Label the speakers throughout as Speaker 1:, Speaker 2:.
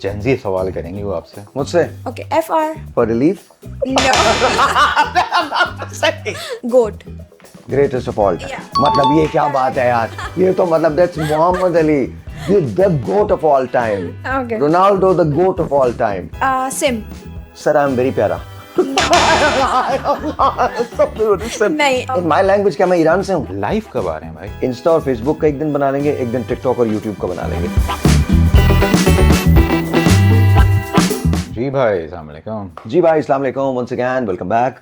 Speaker 1: Gen Z सवाल करेंगे वो आपसे।
Speaker 2: मुझसे
Speaker 3: Okay, FR.
Speaker 2: For relief
Speaker 3: No. Goat.
Speaker 2: Greatest of all
Speaker 3: Yeah.
Speaker 2: मतलब ये क्या बात है यार, ये तो मतलब दैट्स मोहम्मद अली, ये the GOAT of all time,
Speaker 3: Okay.
Speaker 2: Ronaldo the GOAT of all time.
Speaker 3: Sim.
Speaker 2: Sir I am very प्यारा।
Speaker 3: नहीं.
Speaker 2: इन माय लैंग्वेज क्या मैं ईरान से हूँ।
Speaker 1: लाइव कब आ रहे हैं भाई?
Speaker 2: इंस्टा और फेसबुक का एक दिन बना लेंगे, एक दिन टिकटॉक और यूट्यूब का बना लेंगे।
Speaker 1: जी भाई अस्सलाम वालेकुम।
Speaker 2: जी भाई अस्सलाम वालेकुम, once again welcome back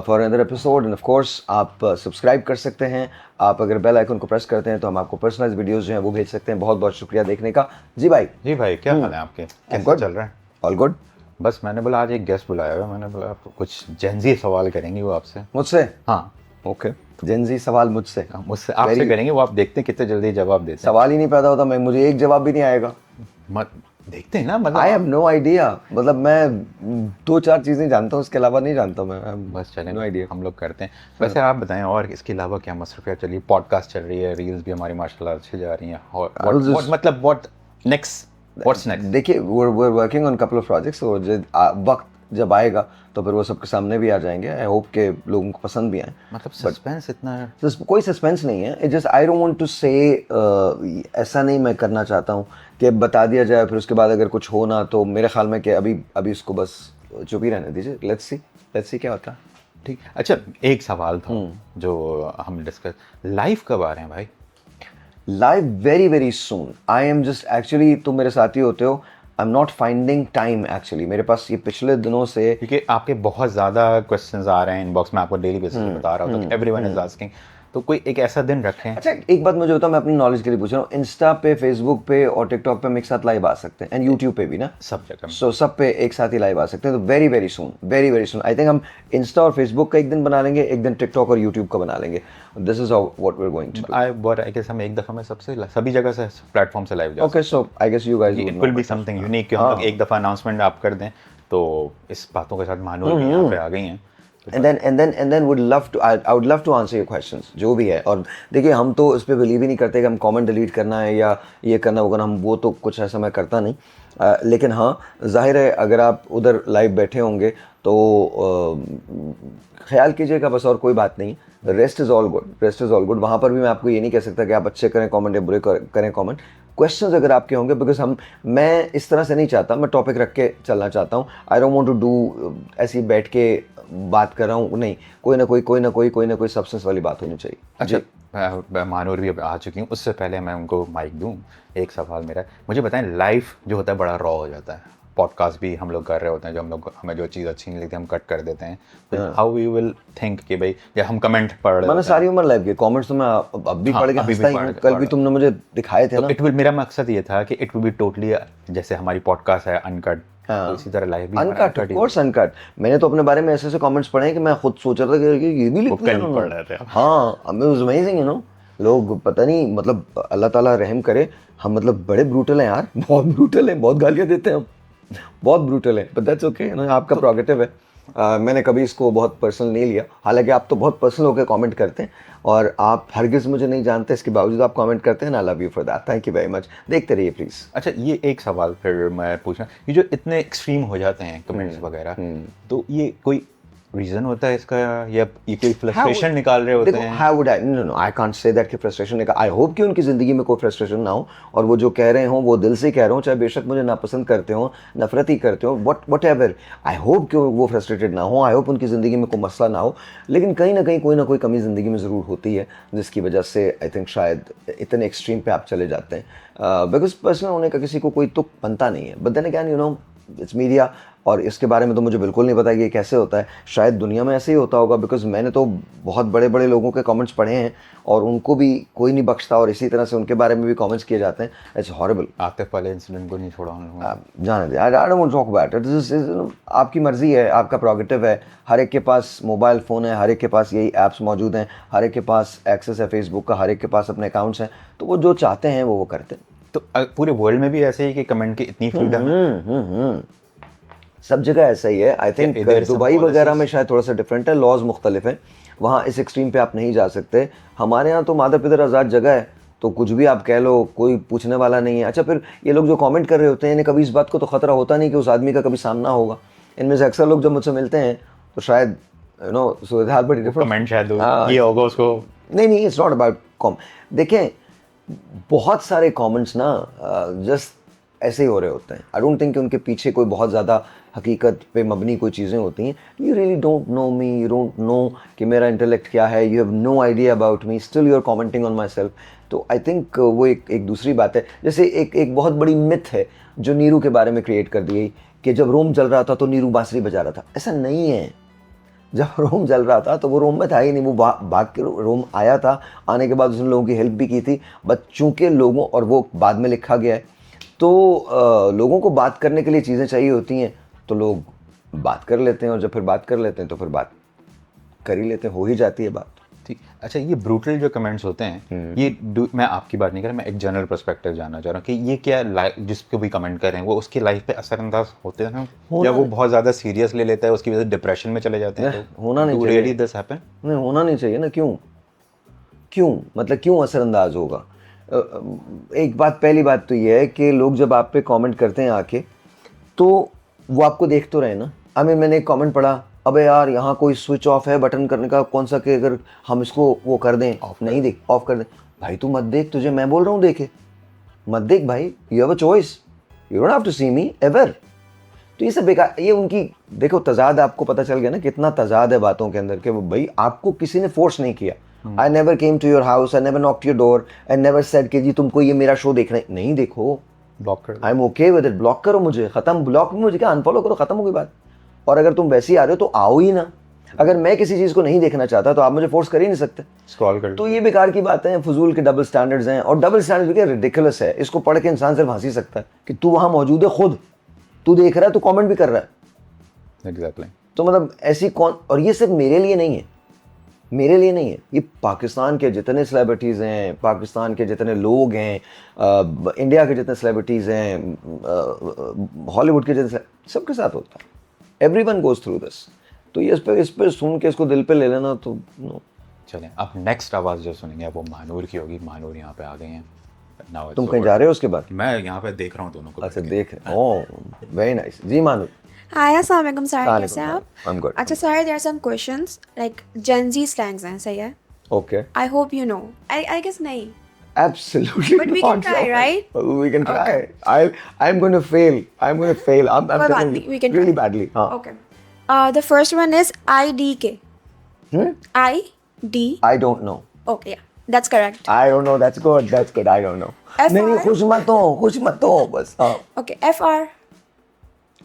Speaker 2: for another episode. And of course आप सब्सक्राइब कर सकते हैं, आप अगर बेल आइकन को प्रेस करते हैं तो हम आपको पर्सनलाइज्ड वीडियोस जो हैं वो भेज सकते हैं। बहुत बहुत शुक्रिया देखने का। जी भाई
Speaker 1: क्या हाल है आपके? कैसे
Speaker 2: good.
Speaker 1: चल रहा है?
Speaker 2: All good.
Speaker 1: बस मैंने बोला आज एक गेस्ट बुलाया हुआ है, मैंने बोला आप कुछ जेनजी सवाल करेंगे वो आपसे।
Speaker 2: मुझसे
Speaker 1: हाँ
Speaker 2: ओके, जेनजी सवाल मुझसे,
Speaker 1: मुझसे आपसे
Speaker 2: Very-
Speaker 1: करेंगे, वो आप देखते हैं कितने जल्दी जवाब देते हैं।
Speaker 2: सवाल ही नहीं पैदा होता, मैं मुझे एक जवाब भी नहीं आएगा।
Speaker 1: मत देखते हैं ना, मतलब
Speaker 2: आई हैव नो आइडिया, मतलब मैं दो चार चीजें जानता हूँ, उसके अलावा नहीं जानता मैं।
Speaker 1: बस चलें
Speaker 2: नो आइडिया।
Speaker 1: हम लोग करते हैं। वैसे आप बताएं और इसके अलावा क्या मसरूफियत चली? पॉडकास्ट चल रही है, रील्स भी हमारी माशाल्लाह अच्छी जा रही हैं, और व्हाट्स नेक्स्ट?
Speaker 2: देखिए we're working on couple of projects, तो वक्त जब आएगा तो फिर वो सबके सामने भी आ जाएंगे। आई होप के लोगों को पसंद भी आए।
Speaker 1: मतलब सस्पेंस इतना है।
Speaker 2: कोई सस्पेंस नहीं है, it just I don't want to say, ऐसा नहीं मैं करना चाहता हूँ कि बता दिया जाए फिर उसके बाद अगर कुछ हो ना, तो मेरे ख्याल में कि अभी इसको बस चुप ही रहने दीजिए। लेट्स सी क्या होता है।
Speaker 1: ठीक। अच्छा एक सवाल था जो हम डिस्कस, लाइव कब आ रहे हैं भाई?
Speaker 2: Live very very soon. I am just actually, तुम मेरे साथी होते हो, आई am not finding time actually. मेरे पास ये पिछले दिनों से,
Speaker 1: क्योंकि आपके बहुत ज़्यादा क्वेश्चंस आ रहे हैं इनबॉक्स में, आपको डेली बेसिस पे बता रहा हूँ, तो एवरीवन इज आस्किंग, तो कोई एक ऐसा दिन रखें।
Speaker 2: अच्छा एक बात मुझे बताओ, मैं अपनी नॉलेज के लिए पूछ रहा हूँ, इंस्टा पे, फेसबुक पे और टिकटॉक पे हम एक साथ लाइव आ सकते हैं, एंड यूट्यूब पे भी ना?
Speaker 1: सब जगह।
Speaker 2: सो सब पे एक साथ ही लाइव आ सकते हैं, तो very very soon, very very soon. I think हम इंस्टा और फेसबुक का एक दिन बना लेंगे, एक दिन टिकटॉक और यूट्यूब का बना लेंगे। This is what we are going to do.
Speaker 1: I guess हम एक दफ़ा में सभी जगह से प्लेटफॉर्म से live
Speaker 2: okay, so I guess you guys
Speaker 1: it will be something unique कि हम लोग एक दफ़ा अनाउंसमेंट आप कर दें, तो इस बातों के साथ मानूर भी यहाँ पे आ गई हैं।
Speaker 2: and then would love to, I would love to answer your questions जो भी है। और देखिए हम तो इस पे बिलीव ही नहीं करते कि हम कमेंट डिलीट करना है या ये करना वो करना, हम वो तो कुछ ऐसा मैं करता नहीं। लेकिन हाँ जाहिर है अगर आप उधर लाइव बैठे होंगे तो ख्याल कीजिएगा बस, और कोई बात नहीं। Rest is all good, rest is all good. वहाँ पर भी मैं आपको ये नहीं कह सकता कि आप अच्छे करें कमेंट या बुरे करें कमेंट। क्वेश्चंस अगर आपके होंगे, बिकॉज मैं इस तरह से नहीं चाहता, मैं टॉपिक रख के चलना चाहता हूँ। I don't want to do ऐसी बैठ के बात कर रहा हूँ, नहीं, कोई ना कोई सब्सटेंस वाली बात होनी चाहिए।
Speaker 1: अच्छा मानूर भी आ चुकी हूँ, उससे पहले मैं उनको माइक दूँ, एक सवाल मेरा, मुझे बताएं लाइव जो होता है बड़ा रॉ हो जाता है, पॉडकास्ट भी हम लोग कर रहे होते हैं, जो हमें जो चीज़ अच्छी नहीं लगती हम कट कर देते हैं, तो हाउ यू विल थिंक कि भाई, या हम कमेंट पढ़ रहे
Speaker 2: मैंने सारी उम्र लाइव के कमेंट्स तो मैं अब भी पढ़ के हंसता ही हूँ। कल भी तुमने मुझे दिखाए थे ना।
Speaker 1: इट विल, मेरा मकसद ये था कि इट विल बी टोटली जैसे हमारी पॉडकास्ट है अनकट, तो इसी तरह लाइव भी
Speaker 2: अनकट, ऑफ कोर्स अनकट। मैंने तो अपने बारे में ऐसे कमेंट्स पढ़े हैं कि मैं खुद सोच रहा था कि ये भी लिखते हैं
Speaker 1: पढ़ रहे थे।
Speaker 2: हाँ, it was amazing, you know. लोग पता नहीं, मतलब अल्लाह ताला रहम करे, हम मतलब बड़े ब्रूटल हैं यार, बहुत ब्रूटल हैं, बहुत गालियाँ देते हैं हम, बहुत ब्रूटल है, बट दैट्स ओके, आपका प्रोगेटिव है। मैंने कभी इसको बहुत पर्सनल नहीं लिया, हालांकि आप तो बहुत पर्सनल होकर कमेंट करते हैं और आप हरगिज़ मुझे नहीं जानते, इसके बावजूद आप कमेंट करते हैं ना। I love you for that, thank you very much. देखते रहिए प्लीज़।
Speaker 1: अच्छा ये एक सवाल फिर मैं पूछना, ये जो इतने एक्सट्रीम हो जाते हैं कमेंट्स वगैरह, तो ये कोई रीजन होता है इसका, या ये कोई फ्रस्ट्रेशन निकाल रहे होते हैं?
Speaker 2: How would I? No, I can't say that कि फ्रस्ट्रेशन निकाल। आई होप कि उनकी ज़िंदगी में कोई फ्रस्ट्रेशन ना हो, और वो जो कह रहे हों वो दिल से कह रहे हों, चाहे बेशक मुझे नापसंद करते हो, नफरत ही करते हो, वट एवर। आई होप कि वो फ्रस्ट्रेटेड ना हो, आई होप उनकी ज़िंदगी में कोई मसला ना हो, लेकिन कहीं ना कहीं कोई ना कोई कमी ज़िंदगी में ज़रूर होती है, जिसकी वजह से आई थिंक शायद इतने एक्सट्रीम पे आप चले जाते हैं। बिकॉज पर्सनल होने का किसी को कोई तुक बनता नहीं है, but then again you know it's media, और इसके बारे में तो मुझे बिल्कुल नहीं पता कि ये कैसे होता है। शायद दुनिया में ऐसे ही होता होगा, बिकॉज मैंने तो बहुत बड़े बड़े लोगों के कमेंट्स पढ़े हैं और उनको भी कोई नहीं बख्शता, और इसी तरह से उनके बारे में भी कमेंट्स किए जाते हैं। It's horrible.
Speaker 1: आतिफ वाले इंसिडेंट को नहीं छोड़ा उन्होंने,
Speaker 2: जाने दे, I don't want to talk about it. आपकी मर्जी है, आपका प्रोगेटिव है, हर एक के पास मोबाइल फ़ोन है, हर एक के पास यही ऐप्स मौजूद हैं, हर एक के पास एक्सेस है फेसबुक का, हर एक के पास अपने अकाउंट्स हैं, तो वो जो चाहते हैं वो करते हैं।
Speaker 1: तो पूरे वर्ल्ड में भी ऐसे ही कि कमेंट की इतनी फ्रीडम है?
Speaker 2: सब जगह ऐसा ही है। आई थिंक दुबई वगैरह में शायद थोड़ा सा डिफरेंट है, लॉज मुख्तलिफ हैं, वहाँ इस एक्सट्रीम पे आप नहीं जा सकते। हमारे यहाँ तो मादर पिदर आज़ाद जगह है, तो कुछ भी आप कह लो, कोई पूछने वाला नहीं है। अच्छा, फिर ये लोग जो कमेंट कर रहे होते हैं, इन्हें कभी इस बात को तो खतरा होता नहीं कि उस आदमी का कभी सामना होगा। इनमें से अक्सर लोग जब मुझसे मिलते हैं तो शायद you know so it has but different
Speaker 1: comment शायद ये होगा उसको।
Speaker 2: नहीं, इट्स नॉट अबाउट कॉम। देखें, बहुत सारे कमेंट्स ना जस्ट ऐसे ही हो रहे होते हैं। आई डोंट थिंक कि उनके पीछे कोई बहुत ज़्यादा हकीकत पे मबनी कोई चीज़ें होती हैं। You really don't know me, you don't know कि मेरा इंटेलेक्ट क्या है, you have no idea about me, still you are commenting on my self. तो आई थिंक वो एक दूसरी बात है। जैसे एक बहुत बड़ी मिथ है जो नीरू के बारे में क्रिएट कर दी गई कि जब रोम जल रहा था तो नीरू बांसुरी बजा रहा था। ऐसा नहीं है। जब रोम जल रहा था तो वो रोम में था ही नहीं, वो भाग के रोम आया था। आने के बाद उसने लोगों की हेल्प भी की थी, बट चूंकि लोगों, और वो बाद में लिखा गया है, तो लोगों को बात करने के लिए चीज़ें चाहिए होती हैं, तो लोग बात कर लेते हैं, और जब फिर बात कर लेते हैं तो फिर बात कर ही लेते हैं, हो ही जाती है बात।
Speaker 1: ठीक। अच्छा, ये ब्रूटल जो कमेंट्स होते हैं, ये मैं आपकी बात नहीं कर रहा, मैं एक जनरल पर्सपेक्टिव जानना चाह रहा हूँ कि ये क्या जिसको भी कमेंट कर रहे हैं वो उसकी लाइफ पे असरअंदाज होते हैं या वो बहुत ज़्यादा सीरियस ले लेता है, उसकी वजह से डिप्रेशन में चले जाते हैं?
Speaker 2: होना नहीं चाहिए।
Speaker 1: Really this happen?
Speaker 2: नहीं, होना नहीं चाहिए ना। क्यों मतलब क्यों असरअंदाज होगा? एक बात, पहली बात तो ये है कि लोग जब आप पे कमेंट करते हैं आके, तो वो आपको देख तो रहे ना। मैंने एक कमेंट पढ़ा, अबे यार यहाँ कोई स्विच ऑफ है बटन करने का, कौन सा, कि अगर हम इसको वो कर दें, नहीं देख, ऑफ कर दें। भाई तू मत देख, तुझे मैं बोल रहा हूँ देखे, मत देख भाई, you have a choice, you don't have to see me ever. तो ये सब बेकार, ये उनकी, देखो तजाद, आपको पता चल गया ना कितना तजाद है बातों के अंदर, कि भाई आपको किसी ने फोर्स नहीं किया। I never came to your house, I never knocked your door, I never said कि जी तुमको ये मेरा शो देखना है, नहीं देखो,
Speaker 1: ब्लॉक कर,
Speaker 2: I am okay with it, block करो मुझे, खत्म। ब्लॉक में मुझे क्या, अनफॉलो करो, खत्म हो गई बात। और अगर तुम वैसे ही आ रहे हो तो आओ ही ना। अगर मैं किसी चीज़ को नहीं देखना चाहता तो आप मुझे फोर्स कर ही नहीं सकते।
Speaker 1: स्क्रॉल कर।
Speaker 2: तो ये बेकार की बातें हैं, फजूल के डबल स्टैंडर्ड्स हैं। और डबल स्टैंडर्ड्स भी क्या रिडिकुलस है, इसको पढ़ के इंसान सिर्फ हंसी सकता है कि तू वहाँ मौजूद है, खुद तू देख रहा है, तू कमेंट भी कर रहा है।
Speaker 1: एग्जैक्टली।
Speaker 2: तो मतलब ऐसी कौन, और ये सिर्फ मेरे लिए नहीं है, मेरे लिए नहीं है, ये पाकिस्तान के जितने सेलिब्रिटीज़ हैं, पाकिस्तान के जितने लोग हैं, इंडिया के जितने सेलिब्रिटीज़ हैं, हॉलीवुड के जितने, सबके साथ होता है। Everyone goes through this. तो ये इस पे सुन के इसको दिल पे ले लेना तो नो।
Speaker 1: चलें, अब नेक्स्ट आवाज़ जो सुनेंगे वो महानूर की होगी। महानूर यहाँ पे आ गए हैं। Now it's
Speaker 2: तुम कहीं
Speaker 1: over.
Speaker 2: जा रहे हो उसके बाद?
Speaker 1: मैं यहाँ पे देख रहा हूँ दोनों को।
Speaker 2: अच्छा, देख रहे, ओह वेरी नाइस। जी मानू।
Speaker 3: Hi, assalamu alaikum, Sahir.
Speaker 2: Assalamu
Speaker 3: कैसे हैं
Speaker 2: alaikum.
Speaker 3: आप?
Speaker 2: I'm good.
Speaker 3: अच्छा Sahir, there are some questions like Gen Z slangs हैं, सही है?
Speaker 2: Okay.
Speaker 3: I hope you know. I guess नहीं.
Speaker 2: Absolutely.
Speaker 3: But we can
Speaker 2: not,
Speaker 3: try,
Speaker 2: no.
Speaker 3: right?
Speaker 2: We can try. I'm going to fail. I'm
Speaker 3: कोई बात
Speaker 2: telling
Speaker 3: नहीं,
Speaker 2: you,
Speaker 3: we can
Speaker 2: really
Speaker 3: try.
Speaker 2: badly. हाँ.
Speaker 3: Okay. The first one is IDK. ID.
Speaker 2: I don't know.
Speaker 3: Okay, yeah, that's correct.
Speaker 2: I don't know. That's good. That's good. I don't know.
Speaker 3: FR?
Speaker 2: नहीं, खुश मत हो बस। हाँ.
Speaker 3: Okay, FR.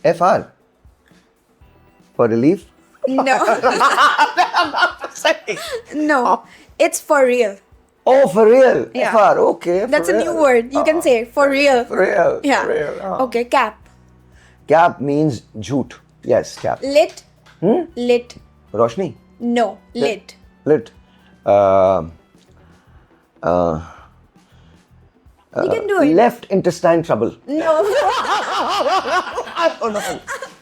Speaker 2: FR. For relief?
Speaker 3: No. No, it's for real.
Speaker 2: Oh, for real.
Speaker 3: Yeah.
Speaker 2: FR. Okay.
Speaker 3: That's
Speaker 2: for
Speaker 3: a
Speaker 2: real.
Speaker 3: new word. You can say for real.
Speaker 2: For real.
Speaker 3: Yeah.
Speaker 2: For real. हाँ.
Speaker 3: Okay, cap.
Speaker 2: Cap means झूठ. Yes, cap.
Speaker 3: Lit. Lit.
Speaker 2: Roshni.
Speaker 3: No, lit.
Speaker 2: Lit.
Speaker 3: You can do it.
Speaker 2: Left intestine trouble.
Speaker 3: No.
Speaker 2: I don't know.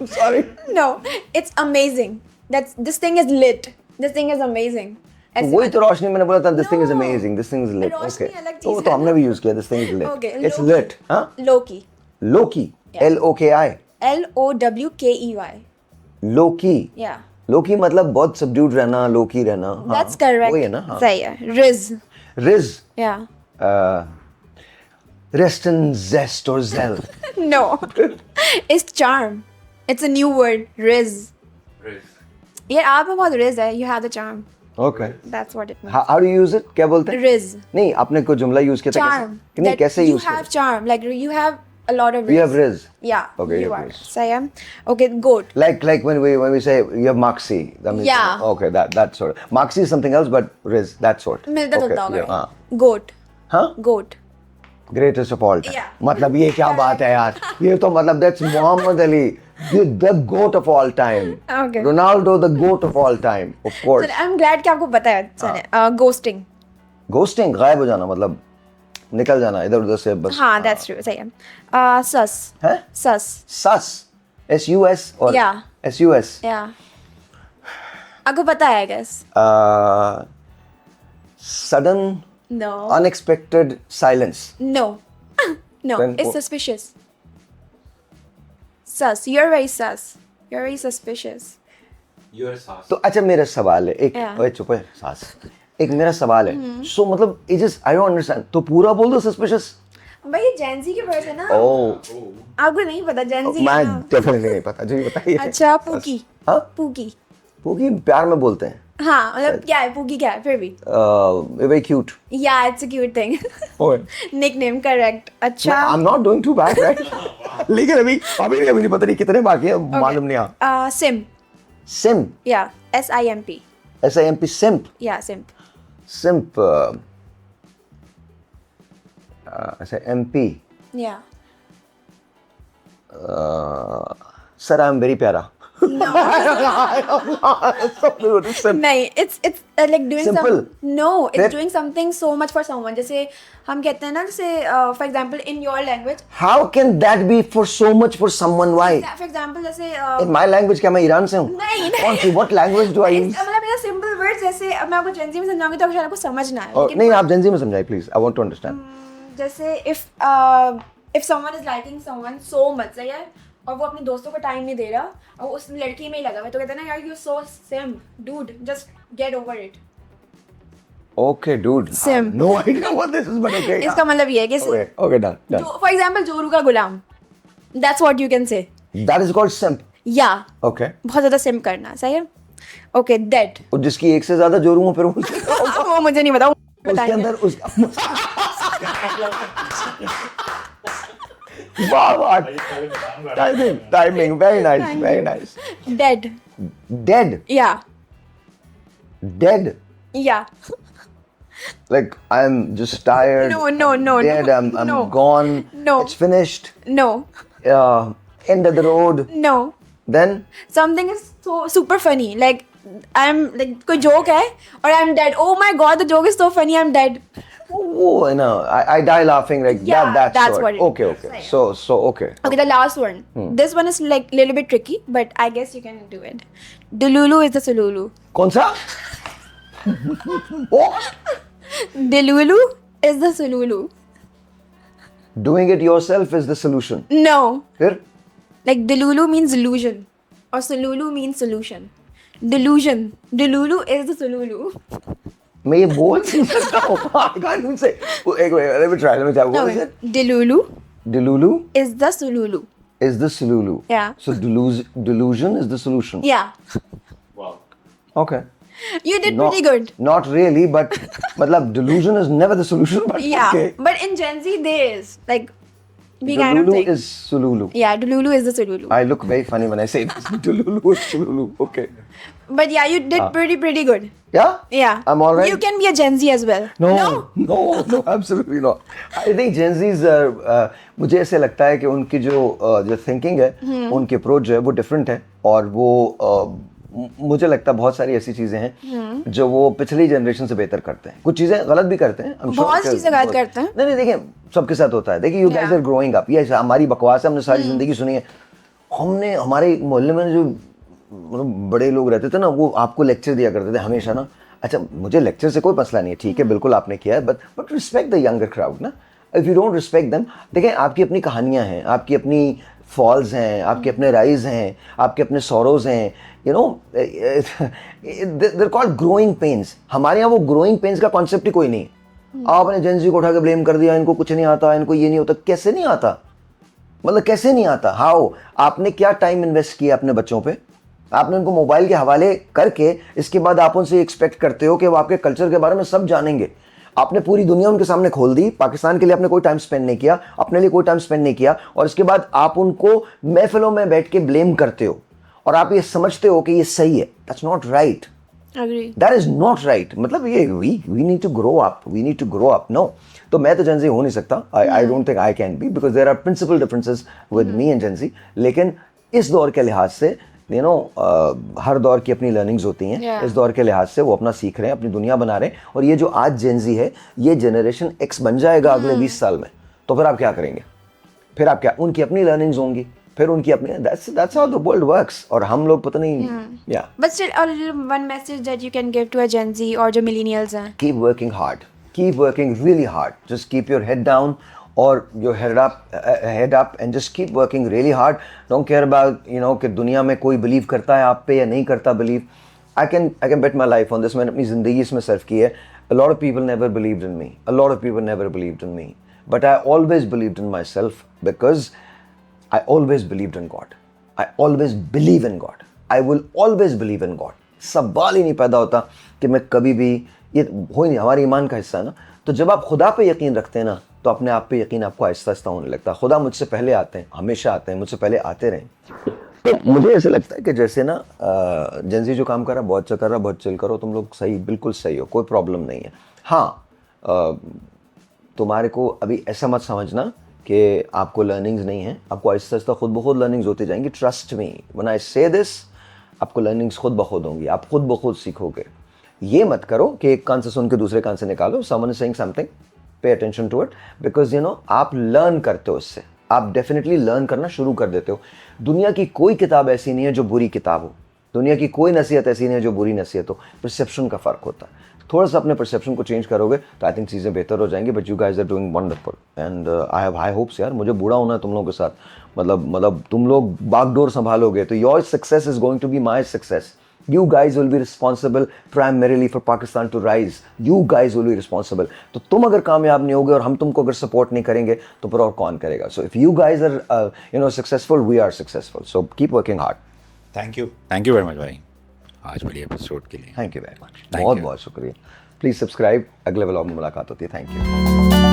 Speaker 2: I'm sorry.
Speaker 3: No, it's amazing. This thing is lit. This thing is amazing.
Speaker 2: तो वही तो रोशनी मैंने बोला था, this thing is
Speaker 3: No.
Speaker 2: amazing, this thing is lit.
Speaker 3: Roshni
Speaker 2: Okay.
Speaker 3: अलग
Speaker 2: तो वो
Speaker 3: चीज़
Speaker 2: तो
Speaker 3: है
Speaker 2: हमने भी यूज किया, this thing is lit.
Speaker 3: Okay,
Speaker 2: It's
Speaker 3: Loki.
Speaker 2: lit. हाँ?
Speaker 3: Loki.
Speaker 2: Loki.
Speaker 3: Yeah.
Speaker 2: L-O-K-I.
Speaker 3: LOWKEY.
Speaker 2: Loki.
Speaker 3: Yeah.
Speaker 2: लोकी मतलब बहुत subdued रहना, लोकी रहना। हाँ.
Speaker 3: That's correct.
Speaker 2: वही है ना? हाँ.
Speaker 3: सही है. Riz.
Speaker 2: Riz.
Speaker 3: Yeah.
Speaker 2: Rest and zest or zel.
Speaker 3: No. It's charm. It's a new word. Riz. Yeah, आप में बहुत riz है. You have the charm.
Speaker 2: Okay.
Speaker 3: That's what it means.
Speaker 2: How do you use it? क्या बोलते हैं?
Speaker 3: Riz.
Speaker 2: नहीं, आपने कोई जुमला यूज किया था
Speaker 3: Charm.
Speaker 2: कैसे? नहीं,
Speaker 3: That
Speaker 2: कैसे
Speaker 3: you
Speaker 2: यूज किया?
Speaker 3: have charm. Like you have a lot of riz.
Speaker 2: You have riz.
Speaker 3: Yeah.
Speaker 2: Okay, you
Speaker 3: you
Speaker 2: have
Speaker 3: are.
Speaker 2: riz.
Speaker 3: सही है. Okay, goat.
Speaker 2: Like when we say you have Moxie. That means,
Speaker 3: Yeah.
Speaker 2: Okay, that sort. Moxie is something else, but Riz, that sort.
Speaker 3: मिलता
Speaker 2: Okay,
Speaker 3: जुलता
Speaker 2: yeah,
Speaker 3: होगा.
Speaker 2: हाँ.
Speaker 3: Goat.
Speaker 2: हाँ?
Speaker 3: Goat.
Speaker 2: Greatest of all time.
Speaker 3: Yeah.
Speaker 2: मतलब ये क्या बात है यार? ये तो मतलब that's Muhammad Ali, the goat of all time.
Speaker 3: Okay.
Speaker 2: Ronaldo, the goat of all time, of course.
Speaker 3: So I'm glad कि आपको पता है. चले. Ghosting.
Speaker 2: Ghosting, गायब हो जाना, मतलब निकल जाना इधर उधर से बस।
Speaker 3: हाँ, that's true. सही है. Sus.
Speaker 2: है?
Speaker 3: Sus.
Speaker 2: Sus. S-U-S or
Speaker 3: Yeah.
Speaker 2: S-U-S.
Speaker 3: Yeah. आपको पता है, I guess.
Speaker 2: Sudden
Speaker 3: No.
Speaker 2: Unexpected silence.
Speaker 3: No. No.
Speaker 2: Then
Speaker 3: It's
Speaker 2: what-
Speaker 3: suspicious. Sus. You're very sus. You're very suspicious.
Speaker 2: तो अच्छा मेरा सवाल है एक
Speaker 3: Yeah.
Speaker 2: ओए चुप है सास एक मेरा सवाल है सो मतलब it just I don't understand तो पूरा बोल दो सस्पिशियस
Speaker 3: भाई ये जेंजी के वर्ड्स है ना
Speaker 2: ओह
Speaker 3: आपको नहीं पता जेंजी
Speaker 2: मैं डेफिनेटली नहीं पता जी बताइए
Speaker 3: अच्छा पूकी
Speaker 2: हाँ
Speaker 3: पूकी
Speaker 2: पूकी प्यार में बोलते हैं
Speaker 3: हाँ मतलब क्या है पूकी क्या है फिर भी
Speaker 2: वेरी क्यूट
Speaker 3: या इट्स अ क्यूट थिंग
Speaker 2: ओए
Speaker 3: निकनेम करेक्ट अच्छा
Speaker 2: I am not doing too bad right लेकिन अभी नहीं पता नहीं कितने बाकी है मालूम नहीं हाँ
Speaker 3: सिम
Speaker 2: सिम
Speaker 3: या SIMP
Speaker 2: SIMP सिम्प
Speaker 3: या सिम्प
Speaker 2: सिम्प अच्छा MP
Speaker 3: या
Speaker 2: सर आई एम वेरी प्यारा
Speaker 3: नहीं it's like doing
Speaker 2: Simple.
Speaker 3: it's
Speaker 2: फिर?
Speaker 3: doing something so much for someone जैसे हम कहते हैं ना जैसे for example in your language
Speaker 2: How can that be for so much for someone? Why?
Speaker 3: for example जैसे
Speaker 2: In my language क्या मैं ईरान से हूँ?
Speaker 3: नहीं
Speaker 2: कौन सी what language do I use?
Speaker 3: मतलब मेरा सिंपल वर्ड जैसे अब मैं आपको जेंजी में समझाऊंगी तो शायद आपको समझ ना आए
Speaker 2: और नहीं आप जंजी में समझाइए please I want to understand
Speaker 3: जैसे if someone is liking someone so much सही है और वो अपने दोस्तों को टाइम नहीं दे रहा और वो उस लड़की में ही लगा हुआ है तो कहते हैं ना यार you so simp dude just get over it
Speaker 2: okay dude
Speaker 3: Sim.
Speaker 2: No idea what this is but okay
Speaker 3: इसका मतलब ये है कि
Speaker 2: okay okay done done
Speaker 3: for example जोरू का गुलाम that's what you can say
Speaker 2: that is called simp
Speaker 3: या
Speaker 2: okay
Speaker 3: बहुत ज्यादा सिम करना सही है ओके डेड
Speaker 2: और जिसकी एक से ज्यादा जोरू हूं फिर वो
Speaker 3: वो मुझे नहीं बताऊं
Speaker 2: उसके अंदर उस वाह वाह timing very nice
Speaker 3: dead
Speaker 2: dead
Speaker 3: या
Speaker 2: डेड
Speaker 3: या
Speaker 2: like I'm just tired
Speaker 3: No,
Speaker 2: dead I'm
Speaker 3: no.
Speaker 2: gone
Speaker 3: No.
Speaker 2: it's finished
Speaker 3: no
Speaker 2: end of the road
Speaker 3: no
Speaker 2: then
Speaker 3: something is so super funny like I'm like कोई joke है और I'm dead oh my god the joke is so funny I'm dead
Speaker 2: oh no I die laughing like
Speaker 3: Yeah,
Speaker 2: that's
Speaker 3: that's
Speaker 2: sort.
Speaker 3: what it
Speaker 2: okay
Speaker 3: is.
Speaker 2: okay so okay
Speaker 3: okay the last one this one is like little bit tricky but I guess you can do it Delulu is the Sululu
Speaker 2: कौन सा what
Speaker 3: Delulu is the Sululu
Speaker 2: doing it yourself is the solution
Speaker 3: no
Speaker 2: फिर
Speaker 3: like Delulu means illusion or Sululu means solution delusion Delulu is the Sululu
Speaker 2: मैं ये बोल नहीं सकता हूँ I can't even say एक minute let me try what is it
Speaker 3: Delulu
Speaker 2: Delulu
Speaker 3: is the Sululu
Speaker 2: is the Sululu
Speaker 3: Yeah.
Speaker 2: so delusion is the solution
Speaker 3: yeah
Speaker 2: okay
Speaker 3: you did pretty good
Speaker 2: Not really, but मतलब delusion is never the solution. But
Speaker 3: yeah
Speaker 2: okay.
Speaker 3: but in Gen Z there is like we kind of
Speaker 2: Delulu
Speaker 3: think
Speaker 2: is Sululu.
Speaker 3: yeah Delulu is the Sululu
Speaker 2: I look very funny when I say this. Delulu is Sululu. Okay.
Speaker 3: but yeah you did pretty good
Speaker 2: Yeah.
Speaker 3: yeah
Speaker 2: I'm all right.
Speaker 3: you can be a Gen Z as well
Speaker 2: No, absolutely not. I think Gen Zs मुझे ऐसे लगता है कि उनकी जो thinking है, उनकी approach जो है वो different है और वो मुझे लगता है बहुत सारी ऐसी चीजें हैं जो वो पिछली जनरेशन से बेहतर करते हैं कुछ चीजें गलत भी करते हैं I'm sure
Speaker 3: बहुत
Speaker 2: कि-
Speaker 3: चीजें गलत करते हैं।
Speaker 2: नहीं देखिए सबके साथ होता है देखिए you guys are growing up ये हमारी बकवास है हमने सारी जिंदगी सुनी है हमने हमारे मोहल्ले में जो मतलब बड़े लोग रहते थे ना वो आपको लेक्चर दिया करते थे हमेशा ना अच्छा मुझे लेक्चर से कोई मसला नहीं है ठीक है बिल्कुल आपने किया है but respect the younger crowd ना if you don't respect them देखें आपकी अपनी कहानियां हैं आपकी अपनी फॉल्स हैं आपके अपने राइज हैं आपके अपने सॉरोज हैं you know they're called growing pains हमारे यहाँ वो ग्रोइंग पेन्स का कॉन्सेप्ट ही कोई नहीं है आपने जेंजी को उठा के ब्लेम कर दिया इनको कुछ नहीं आता इनको ये नहीं होता कैसे नहीं आता मतलब कैसे नहीं आता हाउ आपने क्या टाइम इन्वेस्ट किया अपने बच्चों पे आपने उनको मोबाइल के हवाले करके इसके बाद आप उनसे एक्सपेक्ट करते हो कि वो आपके कल्चर के बारे में सब जानेंगे आपने पूरी दुनिया उनके सामने खोल दी पाकिस्तान के लिए आपने कोई टाइम स्पेंड नहीं किया अपने लिए कोई टाइम स्पेंड नहीं किया और इसके बाद आप उनको महफिलों में बैठ के ब्लेम करते हो और आप ये समझते हो कि ये सही है that's not right
Speaker 3: agree
Speaker 2: that is not right मतलब ये we need to grow up no तो मैं तो जेंजी हो नहीं सकता I don't think I can be because there are principal differences with me and Gen Z लेकिन इस दौर के लिहाज से यू नो हर दौर की अपनी लर्निंग्स होती हैं
Speaker 3: Yeah.
Speaker 2: इस दौर के लिहाज से वो अपना सीख रहे हैं अपनी दुनिया बना रहे हैं और ये जो आज जेंजी है ये जनरेशन एक्स बन जाएगा अगले 20 साल में तो फिर आप क्या करेंगे फिर आप क्या उनकी अपनी लर्निंग्स होंगी फिर उनकी अपनी that's how the world works और हम लोग पता नहीं या
Speaker 3: but still a little one message that you can give to a Gen Z or जो millennials हैं
Speaker 2: keep working hard keep working really hard. Just keep your head down or your head up and just keep working really hard. Don't care about कि दुनिया में कोई believe करता है आप पे या नहीं करता believe. I can bet my life on this. मैंने अपनी ज़िंदगी इसमें सर्व की है. A lot of people never believed in me. A lot of people never believed in me. But I always believed in myself because I always believed in God. I always believe in God. I will always believe in God. सवाल ही नहीं पैदा होता कि मैं कभी भी, ये हो ही नहीं, हमारे ईमान का हिस्सा है ना. तो जब आप खुदा पे यकीन रखते हैं ना, तो अपने आप पे यकीन आपको आहिस्ता आहिस्ता होने लगता है. खुदा मुझसे पहले आते हैं, हमेशा आते हैं, मुझसे पहले आते रहें. तो मुझे ऐसे लगता है कि जैसे ना जेंजी जो काम कर रहा है बहुत अच्छा कर रहा है, बहुत चिल करो, तुम लोग सही, बिल्कुल सही हो, कोई प्रॉब्लम नहीं है. हाँ, तुम्हारे को अभी ऐसा मत समझना कि आपको लर्निंग्स नहीं है. आपको आहिस्ता आहिस्ता खुद ब खुद लर्निंग्स होती जाएंगी. ट्रस्ट मी व्हेन आई से दिस, आपको लर्निंग्स खुद ब खुद होंगी, आप खुद ब खुद सीखोगे. ये मत करो कि एक कान से सुन के दूसरे कान से निकालो. Someone is saying something, pay attention to it, because आप लर्न करते हो इससे. आप डेफिनेटली लर्न करना शुरू कर देते हो. दुनिया की कोई किताब ऐसी नहीं है जो बुरी किताब हो. दुनिया की कोई नसीहत ऐसी नहीं है जो बुरी नसीहत हो. परसेप्शन का फ़र्क होता है. थोड़ा सा अपने परसेप्शन को चेंज करोगे तो आई थिंक चीज़ें बेहतर हो जाएंगी. But you guys are doing wonderful and I have high hopes. यार मुझे बूढ़ा होना है तुम लोगों के साथ. मतलब तुम लोग बागडोर संभालोगे तो your success is going to be my success. You guys will be responsible primarily for Pakistan to rise. You guys will be responsible. तो तुम अगर कामयाब नहीं होगे और हम तुमको अगर सपोर्ट नहीं करेंगे तो फिर और कौन करेगा. So if you guys are successful, we are successful. So keep working hard.
Speaker 1: Thank you very much भाई आज वाली एपिसोड के लिए.
Speaker 2: Thank you very much.
Speaker 1: Thank
Speaker 2: बहुत
Speaker 1: you.
Speaker 2: बहुत शुक्रिया. Please subscribe. अगले व्लॉग में मुलाकात होती है. Thank you.